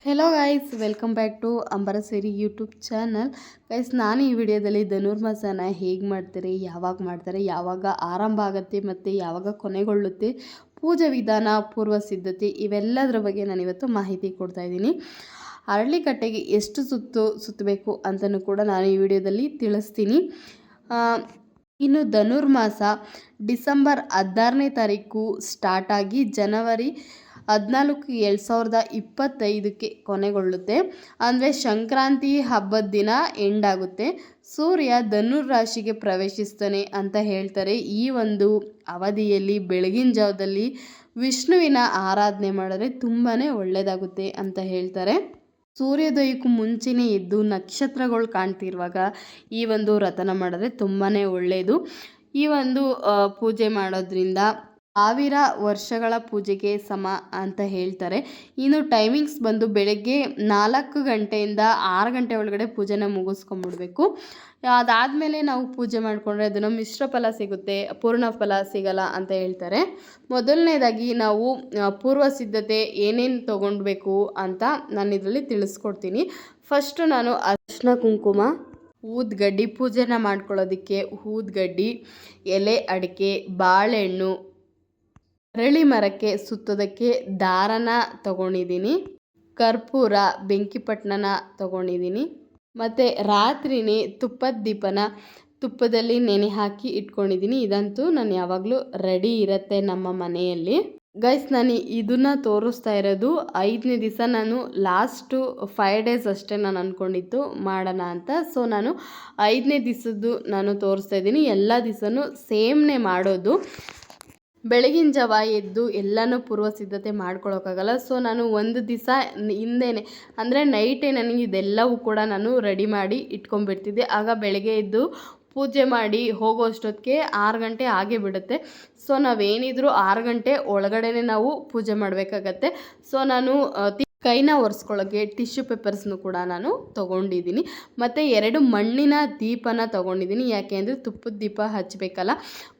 Hello guys, welcome back to ಅಂಬರ ಸೇರಿ YouTube channel. Guys, ನಾನು ಈ ವಿಡಿಯೋದಲ್ಲಿ ಧನುರ್ಮಾಸನ ಹೇಗೆ ಮಾಡ್ತಾರೆ, ಯಾವಾಗ ಆರಂಭ ಆಗುತ್ತೆ ಮತ್ತು ಯಾವಾಗ ಕೊನೆಗೊಳ್ಳುತ್ತೆ, ಪೂಜಾ ವಿಧಾನ, ಪೂರ್ವ ಸಿದ್ಧತೆ ಇವೆಲ್ಲದರ ಬಗ್ಗೆ ನಾನಿವತ್ತು ಮಾಹಿತಿ ಕೊಡ್ತಾ ಇದ್ದೀನಿ. ಅರಳಿಕಟ್ಟೆಗೆ ಎಷ್ಟು ಸುತ್ತಬೇಕು ಅಂತಲೂ ಕೂಡ ನಾನು ಈ ವಿಡಿಯೋದಲ್ಲಿ ತಿಳಿಸ್ತೀನಿ. ಇನ್ನು ಧನುರ್ಮಾಸ ಡಿಸೆಂಬರ್ 16ನೇ ತಾರೀಕು ಸ್ಟಾರ್ಟ್ ಆಗಿ ಜನವರಿ 14 2025ಕ್ಕೆ ಕೊನೆಗೊಳ್ಳುತ್ತೆ. ಅಂದರೆ ಸಂಕ್ರಾಂತಿ ಹಬ್ಬದ ದಿನ ಎಂಡ್ ಆಗುತ್ತೆ. ಸೂರ್ಯ ಧನುರ್ ರಾಶಿಗೆ ಪ್ರವೇಶಿಸ್ತಾನೆ ಅಂತ ಹೇಳ್ತಾರೆ. ಈ ಒಂದು ಅವಧಿಯಲ್ಲಿ ಬೆಳಗಿನ ಜಾವದಲ್ಲಿ ವಿಷ್ಣುವಿನ ಆರಾಧನೆ ಮಾಡಿದ್ರೆ ತುಂಬಾ ಒಳ್ಳೆಯದಾಗುತ್ತೆ ಅಂತ ಹೇಳ್ತಾರೆ. ಸೂರ್ಯೋದಯಕ್ಕೂ ಮುಂಚೆನೇ ಎದ್ದು ನಕ್ಷತ್ರಗಳು ಕಾಣ್ತಿರುವಾಗ ಈ ಒಂದು ವ್ರತನ ಮಾಡಿದ್ರೆ ತುಂಬಾ ಒಳ್ಳೆಯದು. ಈ ಒಂದು ಪೂಜೆ ಮಾಡೋದ್ರಿಂದ 1000 ವರ್ಷಗಳ ಪೂಜೆಗೆ ಸಮ ಅಂತ ಹೇಳ್ತಾರೆ. ಇನ್ನು ಟೈಮಿಂಗ್ಸ್ ಬಂದು ಬೆಳಗ್ಗೆ 4 ಗಂಟೆಯಿಂದ 6 ಗಂಟೆ ಒಳಗಡೆ ಪೂಜೆನ ಮುಗಿಸ್ಕೊಂಡ್ಬಿಡ್ಬೇಕು. ಅದಾದಮೇಲೆ ನಾವು ಪೂಜೆ ಮಾಡಿಕೊಂಡ್ರೆ ಅದನ್ನು ಮಿಶ್ರ ಫಲ ಸಿಗುತ್ತೆ, ಪೂರ್ಣ ಫಲ ಸಿಗಲ್ಲ ಅಂತ ಹೇಳ್ತಾರೆ. ಮೊದಲನೇದಾಗಿ ನಾವು ಪೂರ್ವ ಸಿದ್ಧತೆ ಏನೇನು ತೊಗೊಳ್ಬೇಕು ಅಂತ ನಾನು ಇದರಲ್ಲಿ ತಿಳಿಸ್ಕೊಡ್ತೀನಿ. ಫಸ್ಟು ನಾನು ಅರಿಶಿನ ಕುಂಕುಮ, ಊದ್ಗಡ್ಡಿ, ಪೂಜೆನ ಮಾಡ್ಕೊಳ್ಳೋದಕ್ಕೆ ಊದ್ಗಡ್ಡಿ, ಎಲೆ ಅಡಿಕೆ, ಬಾಳೆಹಣ್ಣು, ಅರಳಿ ಮರಕ್ಕೆ ಸುತ್ತೋದಕ್ಕೆ ದಾರನ ತೊಗೊಂಡಿದ್ದೀನಿ, ಕರ್ಪೂರ, ಬೆಂಕಿಪಟ್ಟಣನ ತೊಗೊಂಡಿದ್ದೀನಿ, ಮತ್ತು ರಾತ್ರಿನೇ ತುಪ್ಪದ ದೀಪನ ತುಪ್ಪದಲ್ಲಿ ನೆನೆ ಹಾಕಿ ಇಟ್ಕೊಂಡಿದ್ದೀನಿ. ಇದಂತೂ ನಾನು ಯಾವಾಗಲೂ ರೆಡಿ ಇರುತ್ತೆ ನಮ್ಮ ಮನೆಯಲ್ಲಿ. ಗೈಸ್, ನಾನು ಇದನ್ನು ತೋರಿಸ್ತಾ ಇರೋದು 5ನೇ ದಿವಸ. ನಾನು ಲಾಸ್ಟು 5 ಡೇಸ್ ಅಷ್ಟೇ ನಾನು ಅಂದ್ಕೊಂಡಿತ್ತು ಮಾಡೋಣ ಅಂತ. ಸೊ ನಾನು 5ನೇ ದಿವಸದ್ದು ನಾನು ತೋರಿಸ್ತಾ ಇದ್ದೀನಿ. ಎಲ್ಲ ದಿವಸನೂ ಸೇಮ್ನೇ ಮಾಡೋದು. ಬೆಳಗಿನ ಜಾವ ಎದ್ದು ಎಲ್ಲನೂ ಪೂರ್ವ ಸಿದ್ಧತೆ ಮಾಡ್ಕೊಳಕ್ಕಾಗಲ್ಲ. ಸೊ ನಾನು ಒಂದು ದಿವಸ ಹಿಂದೆಯೇ, ಅಂದರೆ ನೈಟೇ ನನಗೆ ಇದೆಲ್ಲವೂ ಕೂಡ ನಾನು ರೆಡಿ ಮಾಡಿ ಇಟ್ಕೊಂಡ್ಬಿಡ್ತಿದ್ದೆ. ಆಗ ಬೆಳಗ್ಗೆ ಎದ್ದು ಪೂಜೆ ಮಾಡಿ ಹೋಗೋ ಅಷ್ಟೊತ್ತಿಗೆ 6 ಗಂಟೆ ಆಗೇ ಬಿಡುತ್ತೆ. ಸೊ ನಾವೇನಿದ್ರು 6 ಗಂಟೆ ಒಳಗಡೆ ನಾವು ಪೂಜೆ ಮಾಡಬೇಕಾಗತ್ತೆ. ಸೊ ನಾನು ಕೈನ ಒರೆಸ್ಕೊಳ್ಳೋಕ್ಕೆ ಟಿಶ್ಯೂ ಪೇಪರ್ಸ್ನು ಕೂಡ ನಾನು ತೊಗೊಂಡಿದ್ದೀನಿ. ಮತ್ತು 2 ಮಣ್ಣಿನ ದೀಪನ ತೊಗೊಂಡಿದ್ದೀನಿ. ಯಾಕೆ ಅಂದರೆ ತುಪ್ಪದ ದೀಪ ಹಚ್ಚಬೇಕಲ್ಲ,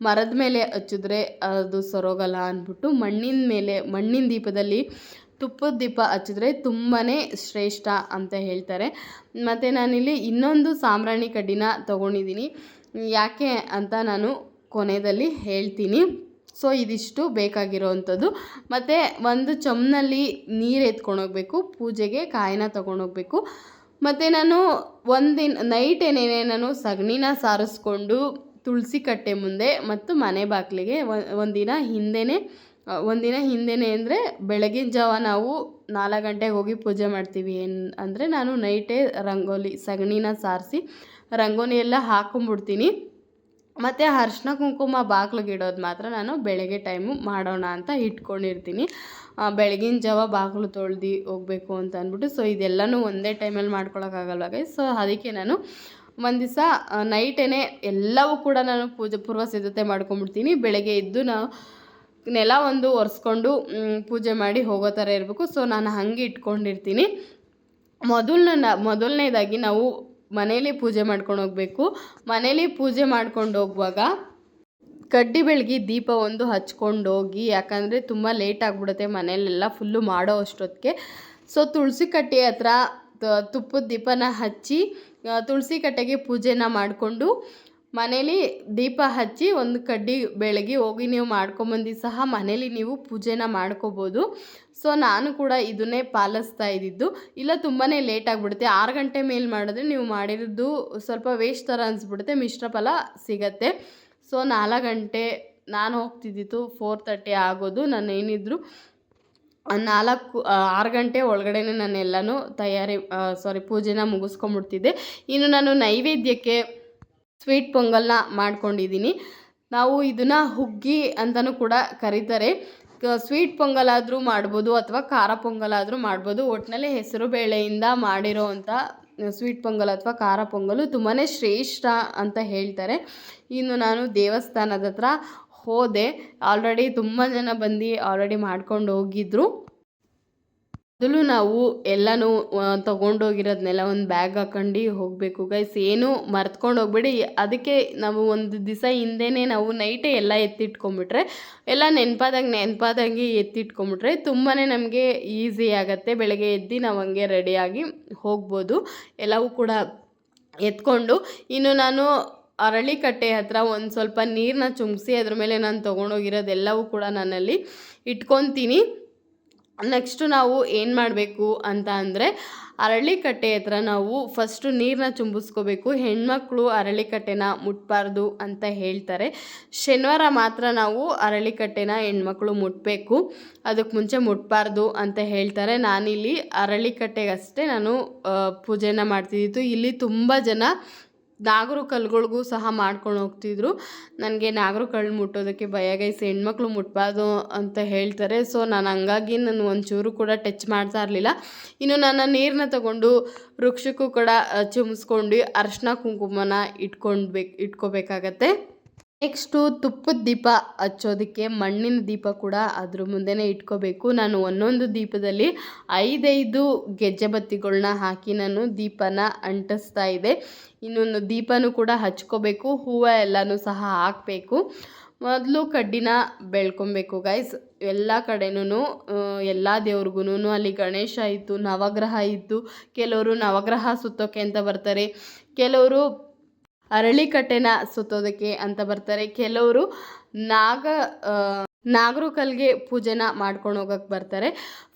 ಮರದ ಮೇಲೆ ಹಚ್ಚಿದ್ರೆ ಅದು ಸರೋಗಲ್ಲ ಅಂದ್ಬಿಟ್ಟು ಮಣ್ಣಿನ ದೀಪದಲ್ಲಿ ತುಪ್ಪದ ದೀಪ ಹಚ್ಚಿದ್ರೆ ತುಂಬಾ ಶ್ರೇಷ್ಠ ಅಂತ ಹೇಳ್ತಾರೆ. ಮತ್ತು ನಾನಿಲ್ಲಿ ಇನ್ನೊಂದು ಸಾಂಬ್ರಾಣಿ ಕಡ್ಡಿನ ತೊಗೊಂಡಿದ್ದೀನಿ. ಯಾಕೆ ಅಂತ ನಾನು ಕೊನೆಯಲ್ಲಿ ಹೇಳ್ತೀನಿ. ಸೊ ಇದಿಷ್ಟು ಬೇಕಾಗಿರೋವಂಥದ್ದು. ಮತ್ತು ಒಂದು ಚಮ್ನಲ್ಲಿ ನೀರು ಎತ್ಕೊಂಡೋಗ್ಬೇಕು, ಪೂಜೆಗೆ ಕಾಯಿನ ತೊಗೊಂಡೋಗ್ಬೇಕು. ಮತ್ತು ನಾನು ಒಂದಿನ ನೈಟೇನೇ ನಾನು ಸಗಣಿನ ಸಾರಿಸ್ಕೊಂಡು ತುಳಸಿ ಕಟ್ಟೆ ಮುಂದೆ ಮತ್ತು ಮನೆ ಬಾಗಿಲಿಗೆ ಒಂದಿನ ಹಿಂದೆನೇ ಅಂದರೆ ಬೆಳಗಿನ ಜಾವ ನಾವು 4 ಗಂಟೆಗೆ ಹೋಗಿ ಪೂಜೆ ಮಾಡ್ತೀವಿ ಅಂದರೆ ನಾನು ನೈಟೇ ಸಗಣಿನ ಸಾರಿಸಿ ರಂಗೋಲಿ ಎಲ್ಲ ಹಾಕೊಂಡ್ಬಿಡ್ತೀನಿ. ಮತ್ತು ಅರಿಶಿನ ಕುಂಕುಮ ಬಾಗಿಲಿಗೆ ಇಡೋದು ಮಾತ್ರ ನಾನು ಬೆಳಗ್ಗೆ ಟೈಮು ಮಾಡೋಣ ಅಂತ ಇಟ್ಕೊಂಡಿರ್ತೀನಿ. ಬೆಳಗಿನ ಜಾವ ಬಾಗಿಲು ತೊಳ್ದು ಹೋಗಬೇಕು ಅಂತ ಅಂದ್ಬಿಟ್ಟು. ಸೊ ಇದೆಲ್ಲನೂ ಒಂದೇ ಟೈಮಲ್ಲಿ ಮಾಡ್ಕೊಳಕ್ಕಾಗಲ್ವ ಗೈಸ್. ಸೊ ಅದಕ್ಕೆ ನಾನು ಒಂದು ದಿವಸ ನೈಟೇ ಎಲ್ಲವೂ ಕೂಡ ನಾನು ಪೂರ್ವ ಸಿದ್ಧತೆ ಮಾಡ್ಕೊಂಡ್ಬಿಡ್ತೀನಿ. ಬೆಳಗ್ಗೆ ಎದ್ದು ನಾವು ನೆಲ ಒಂದು ಒರೆಸ್ಕೊಂಡು ಪೂಜೆ ಮಾಡಿ ಹೋಗೋ ಥರ ಇರಬೇಕು. ಸೊ ನಾನು ಹಾಗೆ ಇಟ್ಕೊಂಡಿರ್ತೀನಿ. ಮೊದಲನೇದಾಗಿ ನಾವು ಮನೇಲಿ ಪೂಜೆ ಮಾಡ್ಕೊಂಡು ಹೋಗಬೇಕು. ಮನೇಲಿ ಪೂಜೆ ಮಾಡ್ಕೊಂಡು ಹೋಗುವಾಗ ಕಡ್ಡಿ ಬೆಳಗಿ ದೀಪ ಒಂದು ಹಚ್ಕೊಂಡು ಹೋಗಿ. ಯಾಕಂದರೆ ತುಂಬ ಲೇಟ್ ಆಗಿಬಿಡುತ್ತೆ ಮನೆಯಲ್ಲೆಲ್ಲ ಫುಲ್ಲು ಮಾಡೋ ಅಷ್ಟೊತ್ತಿಗೆ. ಸೊ ತುಳಸಿ ಕಟ್ಟೆ ಹತ್ರ ತುಪ್ಪದ ದೀಪನ ಹಚ್ಚಿ ತುಳಸಿ ಕಟ್ಟೆಗೆ ಪೂಜೆನ ಮಾಡಿಕೊಂಡು ಮನೇಲಿ ದೀಪ ಹಚ್ಚಿ ಒಂದು ಕಡ್ಡಿ ಬೆಳಗಿ ಹೋಗಿ ನೀವು ಮಾಡ್ಕೊಂಬಂದು ಸಹ ಮನೇಲಿ ನೀವು ಪೂಜೆನ ಮಾಡ್ಕೋಬೋದು. ಸೊ ನಾನು ಕೂಡ ಇದನ್ನೇ ಪಾಲಿಸ್ತಾ ಇದ್ದಿದ್ದು. ಇಲ್ಲ ತುಂಬಾ ಲೇಟ್ ಆಗಿಬಿಡುತ್ತೆ, 6 ಗಂಟೆ ಮೇಲೆ ಮಾಡಿದ್ರೆ ನೀವು ಮಾಡಿರೋದು ಸ್ವಲ್ಪ ವೇಸ್ಟ್ ಥರ ಅನಿಸ್ಬಿಡುತ್ತೆ, ಮಿಶ್ರ ಫಲ ಸಿಗತ್ತೆ. ಸೊ 4 ಗಂಟೆ ನಾನು ಹೋಗ್ತಿದ್ದಿತ್ತು 4:30 ಆಗೋದು. ನಾನು ಏನಿದ್ರು 6 ಗಂಟೆ ಒಳಗಡೆ ನಾನು ಎಲ್ಲನೂ ಪೂಜೆನ ಮುಗಿಸ್ಕೊಂಬಿಡ್ತಿದ್ದೆ. ಇನ್ನು ನಾನು ನೈವೇದ್ಯಕ್ಕೆ ಸ್ವೀಟ್ ಪೊಂಗಲ್ನ ಮಾಡ್ಕೊಂಡಿದ್ದೀನಿ. ನಾವು ಇದನ್ನು ಹುಗ್ಗಿ ಅಂತಲೂ ಕೂಡ ಕರೀತಾರೆ. ಸ್ವೀಟ್ ಪೊಂಗಲಾದರೂ ಮಾಡ್ಬೋದು ಅಥವಾ ಖಾರ ಪೊಂಗಲಾದರೂ ಮಾಡ್ಬೋದು. ಒಟ್ಟಿನಲ್ಲಿ ಹೆಸರು ಬೇಳೆಯಿಂದ ಮಾಡಿರೋ ಅಂಥ ಸ್ವೀಟ್ ಪೊಂಗಲ್ ಅಥವಾ ಖಾರ ಪೊಂಗಲು ತುಂಬಾ ಶ್ರೇಷ್ಠ ಅಂತ ಹೇಳ್ತಾರೆ. ಇನ್ನು ನಾನು ದೇವಸ್ಥಾನದ ಹತ್ರ ಹೋದೆ. ಆಲ್ರೆಡಿ ತುಂಬ ಜನ ಬಂದು ಆಲ್ರೆಡಿ ಮಾಡ್ಕೊಂಡು ಹೋಗಿದ್ರು. ಮೊದಲು ನಾವು ಎಲ್ಲನೂ ತೊಗೊಂಡೋಗಿರೋದನ್ನೆಲ್ಲ ಒಂದು ಬ್ಯಾಗ್ ಹಾಕೊಂಡು ಹೋಗಬೇಕು ಗೈಸ್. ಏನೂ ಮರ್ತ್ಕೊಂಡು ಹೋಗ್ಬೇಡಿ. ಅದಕ್ಕೆ ನಾವು ಒಂದು ದಿವಸ ಹಿಂದೆಯೇ ನಾವು ನೈಟೇ ಎಲ್ಲ ಎತ್ತಿಟ್ಕೊಂಬಿಟ್ರೆ, ಎಲ್ಲ ನೆನಪಾದಂಗೆ ಎತ್ತಿಟ್ಕೊಂಬಿಟ್ರೆ ತುಂಬಾ ನಮಗೆ ಈಸಿ ಆಗುತ್ತೆ. ಬೆಳಗ್ಗೆ ಎದ್ದು ನಾವು ಹಂಗೆ ರೆಡಿಯಾಗಿ ಹೋಗ್ಬೋದು. ಎಲ್ಲವೂ ಕೂಡ ಎತ್ಕೊಂಡು, ಇನ್ನು ನಾನು ಅರಳಿಕಟ್ಟೆ ಹತ್ರ ಒಂದು ಸ್ವಲ್ಪ ನೀರನ್ನ ಚುಮ್ಸಿ ಅದ್ರ ಮೇಲೆ ನಾನು ತೊಗೊಂಡೋಗಿರೋದೆಲ್ಲವೂ ಕೂಡ ನಾನಲ್ಲಿ ಇಟ್ಕೊತೀನಿ. ನೆಕ್ಸ್ಟು ನಾವು ಏನು ಮಾಡಬೇಕು ಅಂತ ಅಂದರೆ, ಅರಳಿಕಟ್ಟೆ ಹತ್ರ ನಾವು ಫಸ್ಟು ನೀರನ್ನ ಚುಂಬಿಸ್ಕೋಬೇಕು. ಹೆಣ್ಮಕ್ಳು ಅರಳಿಕಟ್ಟೆನ ಮುಟ್ಬಾರ್ದು ಅಂತ ಹೇಳ್ತಾರೆ. ಶನಿವಾರ ಮಾತ್ರ ನಾವು ಅರಳಿಕಟ್ಟೆನ ಹೆಣ್ಮಕ್ಳು ಮುಟ್ಟಬೇಕು, ಅದಕ್ಕೆ ಮುಂಚೆ ಮುಟ್ಬಾರ್ದು ಅಂತ ಹೇಳ್ತಾರೆ. ನಾನಿಲ್ಲಿ ಅರಳಿಕಟ್ಟೆಗಷ್ಟೇ ನಾನು ಪೂಜೆನ ಮಾಡ್ತಿದ್ದಿದ್ದು. ಇಲ್ಲಿ ತುಂಬ ಜನ ನಾಗರು ಕಲ್ಲುಗಳಿಗೂ ಸಹ ಮಾಡ್ಕೊಂಡು ಹೋಗ್ತಿದ್ರು. ನನಗೆ ನಾಗರು ಕಲ್ಲು ಮುಟ್ಟೋದಕ್ಕೆ ಭಯ ಗೈಸ್, ಹೆಣ್ಮಕ್ಳು ಮುಟ್ಬಾರ್ದು ಅಂತ ಹೇಳ್ತಾರೆ. ಸೊ ನಾನು ಹಂಗಾಗಿ ನಾನು ಒಂಚೂರು ಕೂಡ ಟಚ್ ಮಾಡ್ತಾ ಇರಲಿಲ್ಲ. ಇನ್ನು ನಾನು ನೀರನ್ನ ತಗೊಂಡು ವೃಕ್ಷಕ್ಕೂ ಕೂಡ ಚುಮ್ಸ್ಕೊಂಡು ಅರಿಶಿನ ಕುಂಕುಮನ ಇಟ್ಕೋಬೇಕಾಗತ್ತೆ. ನೆಕ್ಸ್ಟು ತುಪ್ಪದ ದೀಪ ಹಚ್ಚೋದಕ್ಕೆ ಮಣ್ಣಿನ ದೀಪ ಕೂಡ ಅದ್ರ ಮುಂದೆನೇ ಇಟ್ಕೋಬೇಕು. ನಾನು ಒಂದೊಂದು ದೀಪದಲ್ಲಿ 5 ಗೆಜ್ಜೆ ಬತ್ತಿಗಳನ್ನ ಹಾಕಿ ನಾನು ದೀಪನ ಅಂಟಿಸ್ತಾ ಇದ್ದೆ. ಇನ್ನೊಂದು ದೀಪನೂ ಕೂಡ ಹಚ್ಕೋಬೇಕು, ಹೂವು ಎಲ್ಲನೂ ಸಹ ಹಾಕಬೇಕು. ಮೊದಲು ಕಡ್ಡಿನ ಬೆಳ್ಕೊಬೇಕು ಗೈಸ್. ಎಲ್ಲ ಕಡೆನೂ ಎಲ್ಲ ದೇವ್ರಿಗೂ ಅಲ್ಲಿ ಗಣೇಶ ಇತ್ತು, ನವಗ್ರಹ ಇತ್ತು. ಕೆಲವರು ನವಗ್ರಹ ಸುತ್ತೋಕೆ ಅಂತ ಬರ್ತಾರೆ, ಕೆಲವರು ಅರಳಿಕಟ್ಟೆನ ಸುತ್ತೋದಕ್ಕೆ ಅಂತ ಬರ್ತಾರೆ, ಕೆಲವರು ನಾಗರು ಕಲ್ಗೆ ಪೂಜೆನ ಮಾಡ್ಕೊಂಡು ಹೋಗಕ್ಕೆ ಬರ್ತಾರೆ.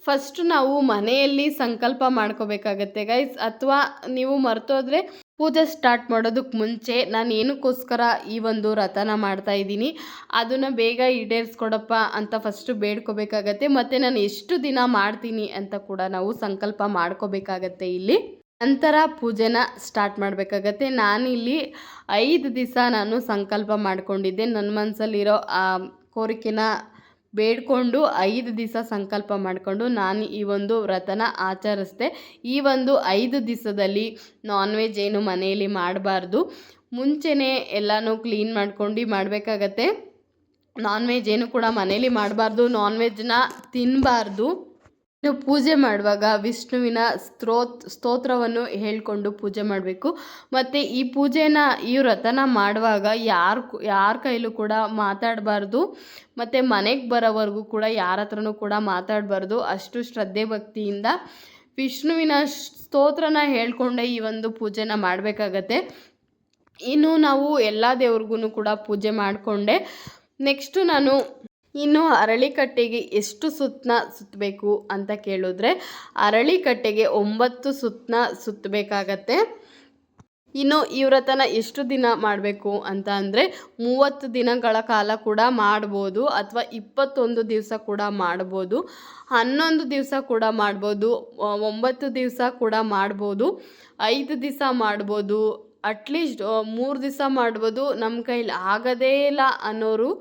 ಫಸ್ಟ್ ನಾವು ಮನೆಯಲ್ಲಿ ಸಂಕಲ್ಪ ಮಾಡ್ಕೋಬೇಕಾಗತ್ತೆ ಗೈಸ್. ಅಥವಾ ನೀವು ಮರ್ತೋದ್ರೆ ಪೂಜೆ ಸ್ಟಾರ್ಟ್ ಮಾಡೋದಕ್ಕೆ ಮುಂಚೆ ನಾನು ಏನಕ್ಕೋಸ್ಕರ ಈ ಒಂದು ವ್ರತನ ಮಾಡ್ತಾ ಇದ್ದೀನಿ ಅದನ್ನು ಬೇಗ ಈಡೇರಿಸ್ಕೊಡಪ್ಪ ಅಂತ ಫಸ್ಟು ಬೇಡ್ಕೋಬೇಕಾಗತ್ತೆ. ಮತ್ತು ನಾನು ಎಷ್ಟು ದಿನ ಮಾಡ್ತೀನಿ ಅಂತ ಕೂಡ ನಾವು ಸಂಕಲ್ಪ ಮಾಡ್ಕೋಬೇಕಾಗತ್ತೆ ಇಲ್ಲಿ. ನಂತರ ಪೂಜೆನ ಸ್ಟಾರ್ಟ್ ಮಾಡಬೇಕಾಗತ್ತೆ. ನಾನಿಲ್ಲಿ 5 ದಿವಸ ನಾನು ಸಂಕಲ್ಪ ಮಾಡ್ಕೊಂಡಿದ್ದೆ. ನನ್ನ ಮನಸ್ಸಲ್ಲಿರೋ ಆ ಕೋರಿಕೆನ ಬೇಡ್ಕೊಂಡು 5 ದಿವಸ ಸಂಕಲ್ಪ ಮಾಡಿಕೊಂಡು ನಾನು ಈ ಒಂದು ವ್ರತನ ಆಚರಿಸ್ದೆ. ಈ ಒಂದು 5 ದಿವಸದಲ್ಲಿ ನಾನ್ ವೆಜ್ ಏನು ಮನೆಯಲ್ಲಿ ಮಾಡಬಾರ್ದು. ಮುಂಚೆನೇ ಎಲ್ಲನೂ ಕ್ಲೀನ್ ಮಾಡ್ಕೊಂಡು ಮಾಡಬೇಕಾಗತ್ತೆ. ನಾನ್ ವೆಜ್ ಏನು ಕೂಡ ಮನೇಲಿ ಮಾಡಬಾರ್ದು, ನಾನ್ ವೆಜ್ನ ತಿನ್ನಬಾರ್ದು. ಇನ್ನು ಪೂಜೆ ಮಾಡುವಾಗ ವಿಷ್ಣುವಿನ ಸ್ತೋತ್ರವನ್ನು ಹೇಳ್ಕೊಂಡು ಪೂಜೆ ಮಾಡಬೇಕು. ಮತ್ತು ಈ ಪೂಜೆನ ಈ ವ್ರತನ ಮಾಡುವಾಗ ಯಾರ ಕೈಲೂ ಕೂಡ ಮಾತಾಡಬಾರ್ದು. ಮತ್ತು ಮನೆಗೆ ಬರೋವರೆಗೂ ಕೂಡ ಯಾರ ಹತ್ರನೂ ಕೂಡ ಮಾತಾಡಬಾರ್ದು. ಅಷ್ಟು ಶ್ರದ್ಧೆ ಭಕ್ತಿಯಿಂದ ವಿಷ್ಣುವಿನ ಸ್ತೋತ್ರನ ಹೇಳ್ಕೊಂಡೆ ಈ ಒಂದು ಪೂಜೆನ ಮಾಡಬೇಕಾಗತ್ತೆ. ಇನ್ನು ನಾವು ಎಲ್ಲ ದೇವ್ರಿಗೂ ಕೂಡ ಪೂಜೆ ಮಾಡಿಕೊಂಡೆ. ನೆಕ್ಸ್ಟು ನಾನು ಇನ್ನು ಅರಳಿಕಟ್ಟೆಗೆ ಎಷ್ಟು ಸುತ್ತಬೇಕು ಅಂತ ಕೇಳಿದ್ರೆ, ಅರಳಿಕಟ್ಟೆಗೆ 9 ಸುತ್ತಬೇಕಾಗತ್ತೆ. ಇನ್ನು ಈ ವ್ರತನ ಎಷ್ಟು ದಿನ ಮಾಡಬೇಕು ಅಂತ ಅಂದರೆ 30 ದಿನಗಳ ಕಾಲ ಕೂಡ ಮಾಡ್ಬೋದು, ಅಥವಾ 21 ದಿವಸ ಕೂಡ ಮಾಡ್ಬೋದು, 11 ದಿವಸ ಕೂಡ ಮಾಡ್ಬೋದು, 9 ದಿವಸ ಕೂಡ ಮಾಡ್ಬೋದು, 5 ದಿವಸ ಮಾಡ್ಬೋದು, ಅಟ್ಲೀಸ್ಟ್ 3 ದಿವಸ ಮಾಡ್ಬೋದು. ನಮ್ಮ ಕೈಲಿ ಆಗೋದೇ ಇಲ್ಲ ಅನ್ನೋರು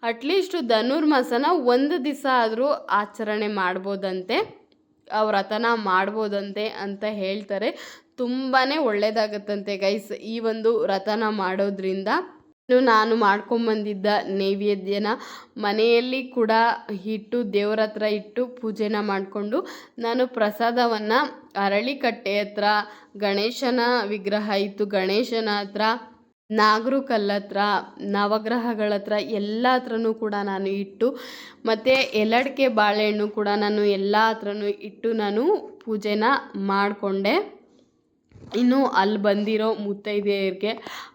ಅಟ್ಲೀಸ್ಟು ಧನುರ್ಮಾಸನ 1 ದಿವಸ ಆದರೂ ಆಚರಣೆ ಮಾಡ್ಬೋದಂತೆ, ಆ ವ್ರತನ ಮಾಡ್ಬೋದಂತೆ ಅಂತ ಹೇಳ್ತಾರೆ. ತುಂಬಾ ಒಳ್ಳೆಯದಾಗತ್ತಂತೆ ಗೈಸ್ ಈ ಒಂದು ವ್ರತನ ಮಾಡೋದ್ರಿಂದ. ಇನ್ನು ನಾನು ಮಾಡ್ಕೊಂಬಂದಿದ್ದ ನೈವೇದ್ಯನ ಮನೆಯಲ್ಲಿ ಕೂಡ ಇಟ್ಟು ದೇವ್ರ ಹತ್ರ ಇಟ್ಟು ಪೂಜೆನ ಮಾಡಿಕೊಂಡು ನಾನು ಪ್ರಸಾದವನ್ನು ಅರಳಿಕಟ್ಟೆ ಹತ್ರ ಗಣೇಶನ ವಿಗ್ರಹ ಇತ್ತು, ಗಣೇಶನ ಹತ್ರ, ನಾಗರು ಕಲ್ಲತ್ರ, ನವಗ್ರಹಗಳ ಹತ್ರ ಎಲ್ಲ ಹತ್ರನೂ ಕೂಡ ನಾನು ಇಟ್ಟು, ಮತ್ತು ಎಲಡಿಕೆ ಬಾಳೆಹಣ್ಣು ಕೂಡ ನಾನು ಎಲ್ಲ ಹತ್ರನೂ ಇಟ್ಟು ನಾನು ಪೂಜೆನ ಮಾಡಿಕೊಂಡೆ. ಇನ್ನು ಅಲ್ಲಿ ಬಂದಿರೋ ಮುತ್ತೈದೆಯರಿಗೆ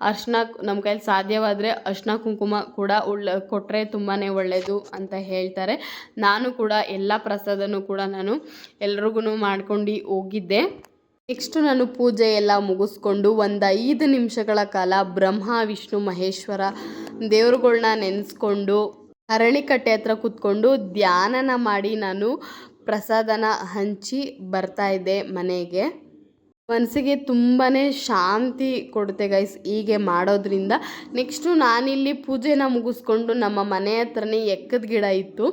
ಅರ್ಶಿನ, ನಮ್ಮ ಕೈಲಿ ಸಾಧ್ಯವಾದರೆ ಅರ್ಶಿನ ಕುಂಕುಮ ಕೂಡ ಕೊಟ್ಟರೆ ತುಂಬಾ ಒಳ್ಳೆಯದು ಅಂತ ಹೇಳ್ತಾರೆ. ನಾನು ಕೂಡ ಎಲ್ಲ ಪ್ರಸಾದನೂ ಕೂಡ ನಾನು ಎಲ್ರಿಗೂ ಮಾಡ್ಕೊಂಡು ಹೋಗಿದ್ದೆ. ನೆಕ್ಸ್ಟು ನಾನು ಪೂಜೆ ಎಲ್ಲ ಮುಗಿಸ್ಕೊಂಡು ಒಂದು 5 ನಿಮಿಷಗಳ ಕಾಲ ಬ್ರಹ್ಮ ವಿಷ್ಣು ಮಹೇಶ್ವರ ದೇವ್ರುಗಳ್ನ ನೆನೆಸ್ಕೊಂಡು ಅರಳಿಕಟ್ಟೆ ಹತ್ರ ಕೂತ್ಕೊಂಡು ಧ್ಯಾನನ ಮಾಡಿ ನಾನು ಪ್ರಸಾದನ ಹಂಚಿ ಬರ್ತಾಯಿದ್ದೆ ಮನೆಗೆ. ಮನಸ್ಸಿಗೆ ತುಂಬಾ ಶಾಂತಿ ಕೊಡುತ್ತೆ ಗೈಸ್ ಹೀಗೆ ಮಾಡೋದ್ರಿಂದ. ನೆಕ್ಸ್ಟು ನಾನಿಲ್ಲಿ ಪೂಜೆನ ಮುಗಿಸ್ಕೊಂಡು ನಮ್ಮ ಮನೆ ಹತ್ರನೇ ಎಕ್ಕದ ಗಿಡ ಇತ್ತು,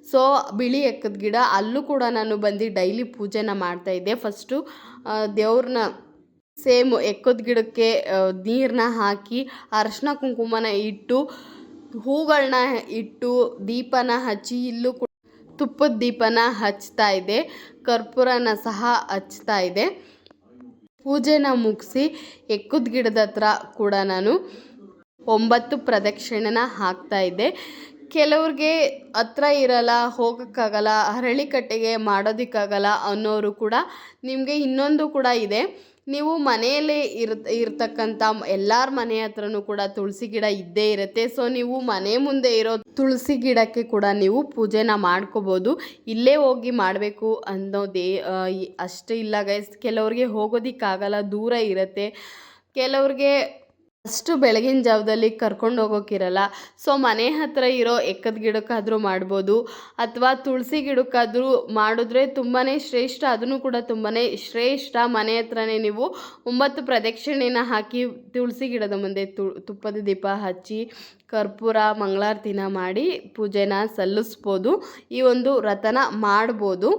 ಸೊ ಬಿಳಿ ಎಕ್ಕದ ಗಿಡ, ಅಲ್ಲೂ ಕೂಡ ನಾನು ಬಂದು ಡೈಲಿ ಪೂಜೆನ ಮಾಡ್ತಾಯಿದ್ದೆ. ಫಸ್ಟು ದೇವ್ರನ್ನ ಸೇಮ್ ಎಕ್ಕದ ಗಿಡಕ್ಕೆ ನೀರನ್ನ ಹಾಕಿ ಅರಿಶಿನ ಕುಂಕುಮನ ಇಟ್ಟು ಹೂಗಳನ್ನ ಇಟ್ಟು ದೀಪನ ಹಚ್ಚಿ ಇಲ್ಲೂ ತುಪ್ಪದ ದೀಪನ ಹಚ್ತಾ ಇದೆ, ಕರ್ಪೂರನ ಸಹ ಹಚ್ತಾ ಇದೆ. ಪೂಜೆನ ಮುಗಿಸಿ ಎಕ್ಕದ ಗಿಡದ ಹತ್ರ ಕೂಡ ನಾನು 9 ಪ್ರದಕ್ಷಿಣೆನ ಹಾಕ್ತಾ ಇದ್ದೆ. ಕೆಲವ್ರಿಗೆ ಹತ್ರ ಇರಲ್ಲ, ಹೋಗೋಕ್ಕಾಗಲ್ಲ, ಅರಳಿಕಟ್ಟೆಗೆ ಮಾಡೋದಕ್ಕಾಗಲ್ಲ ಅನ್ನೋರು ಕೂಡ ನಿಮಗೆ ಇನ್ನೊಂದು ಕೂಡ ಇದೆ. ನೀವು ಮನೆಯಲ್ಲೇ ಇರ್ತಕ್ಕಂಥ ಎಲ್ಲರ ಮನೆ ಹತ್ರನೂ ಕೂಡ ತುಳಸಿ ಗಿಡ ಇದ್ದೇ ಇರುತ್ತೆ. ಸೊ ನೀವು ಮನೆ ಮುಂದೆ ಇರೋ ತುಳಸಿ ಗಿಡಕ್ಕೆ ಕೂಡ ನೀವು ಪೂಜೆನ ಮಾಡ್ಕೋಬೋದು. ಇಲ್ಲೇ ಹೋಗಿ ಮಾಡಬೇಕು ಅನ್ನೋದೇ ಅಷ್ಟು ಇಲ್ಲ ಗೈಸ್. ಕೆಲವ್ರಿಗೆ ಹೋಗೋದಕ್ಕಾಗಲ್ಲ, ದೂರ ಇರುತ್ತೆ. ಕೆಲವ್ರಿಗೆ ಅಷ್ಟು ಬೆಳಗಿನ ಜಾವದಲ್ಲಿ ಕರ್ಕೊಂಡು ಹೋಗೋಕ್ಕಿರಲ್ಲ. ಸೊ ಮನೆ ಹತ್ರ ಇರೋ ಎಕ್ಕದ ಗಿಡಕ್ಕಾದರೂ ಮಾಡ್ಬೋದು, ಅಥವಾ ತುಳಸಿ ಗಿಡಕ್ಕಾದರೂ ಮಾಡಿದ್ರೆ ತುಂಬಾ ಶ್ರೇಷ್ಠ. ಅದನ್ನು ಕೂಡ ತುಂಬಾ ಶ್ರೇಷ್ಠ. ಮನೆ ಹತ್ರನೇ ನೀವು 9 ಪ್ರದಕ್ಷಿಣೆನ ಹಾಕಿ ತುಳಸಿ ಗಿಡದ ಮುಂದೆ ತುಪ್ಪದ ದೀಪ ಹಚ್ಚಿ ಕರ್ಪೂರ ಮಂಗಳಾರತಿನ ಮಾಡಿ ಪೂಜೆನ ಸಲ್ಲಿಸ್ಬೋದು. ಈ ಒಂದು ವ್ರತನ ಮಾಡ್ಬೋದು.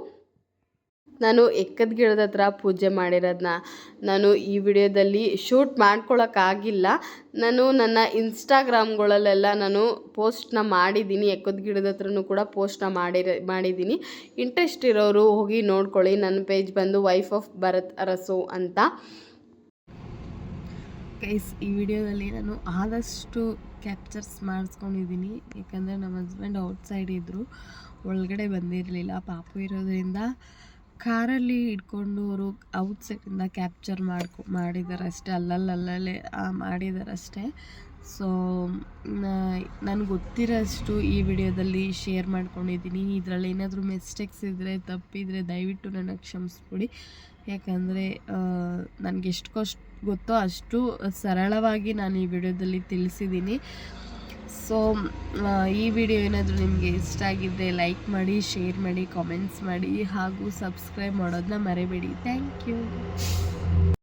ನಾನು ಎಕ್ಕದ ಗಿಡದ ಹತ್ರ ಪೂಜೆ ಮಾಡಿರೋದನ್ನ ನಾನು ಈ ವಿಡಿಯೋದಲ್ಲಿ ಶೂಟ್ ಮಾಡ್ಕೊಳ್ಳೋಕ್ಕಾಗಿಲ್ಲ. ನಾನು ನನ್ನ ಇನ್ಸ್ಟಾಗ್ರಾಮ್ಗಳಲ್ಲೆಲ್ಲ ನಾನು ಪೋಸ್ಟ್ನ ಮಾಡಿದ್ದೀನಿ. ಎಕ್ಕದ ಗಿಡದ ಹತ್ರನೂ ಕೂಡ ಪೋಸ್ಟ್ನ ಮಾಡಿದ್ದೀನಿ. ಇಂಟ್ರೆಸ್ಟ್ ಇರೋರು ಹೋಗಿ ನೋಡ್ಕೊಳ್ಳಿ. ನನ್ನ ಪೇಜ್ ಬಂದು ವೈಫ್ ಆಫ್ ಭರತ್ ಅರಸು ಅಂತ. ಗೈಸ್, ಈ ವಿಡಿಯೋದಲ್ಲಿ ನಾನು ಆದಷ್ಟು ಕ್ಯಾಪ್ಚರ್ಸ್ ಮಾಡಿಸ್ಕೊಂಡಿದ್ದೀನಿ. ಯಾಕಂದರೆ ನಮ್ಮ ಹಸ್ಬೆಂಡ್ ಔಟ್ಸೈಡ್ ಇದ್ದರು, ಒಳಗಡೆ ಬಂದಿರಲಿಲ್ಲ. ಪಾಪು ಇರೋದ್ರಿಂದ ಕಾರಲ್ಲಿ ಇಟ್ಕೊಂಡು ಅವರು ಔಟ್ಸೈಡಿಂದ ಕ್ಯಾಪ್ಚರ್ ಮಾಡಿದ್ದಾರೆ ಅಷ್ಟೇ, ಅಲ್ಲಲ್ಲೇ ಮಾಡಿದ್ದಾರೆ ಅಷ್ಟೇ. ಸೊ ನನಗೆ ಗೊತ್ತಿರೋಷ್ಟು ಈ ವಿಡಿಯೋದಲ್ಲಿ ಶೇರ್ ಮಾಡ್ಕೊಂಡಿದ್ದೀನಿ. ಇದರಲ್ಲಿ ಏನಾದರೂ ಮಿಸ್ಟೇಕ್ಸ್ ಇದ್ದರೆ, ತಪ್ಪಿದರೆ ದಯವಿಟ್ಟು ನನಗೆ ಕ್ಷಮಿಸ್ಬಿಡಿ. ಯಾಕಂದರೆ ನನಗೆ ಎಷ್ಟು ಗೊತ್ತೋ ಅಷ್ಟು ಸರಳವಾಗಿ ನಾನು ಈ ವಿಡಿಯೋದಲ್ಲಿ ತಿಳಿಸಿದ್ದೀನಿ. ಸೊ ಈ ವಿಡಿಯೋ ಏನಾದರೂ ನಿಮಗೆ ಇಷ್ಟ ಆಗಿದ್ದರೆ ಲೈಕ್ ಮಾಡಿ, ಶೇರ್ ಮಾಡಿ, ಕಾಮೆಂಟ್ಸ್ ಮಾಡಿ ಹಾಗೂ ಸಬ್ಸ್ಕ್ರೈಬ್ ಮಾಡೋದನ್ನ ಮರಿಬೇಡಿ. Thank you.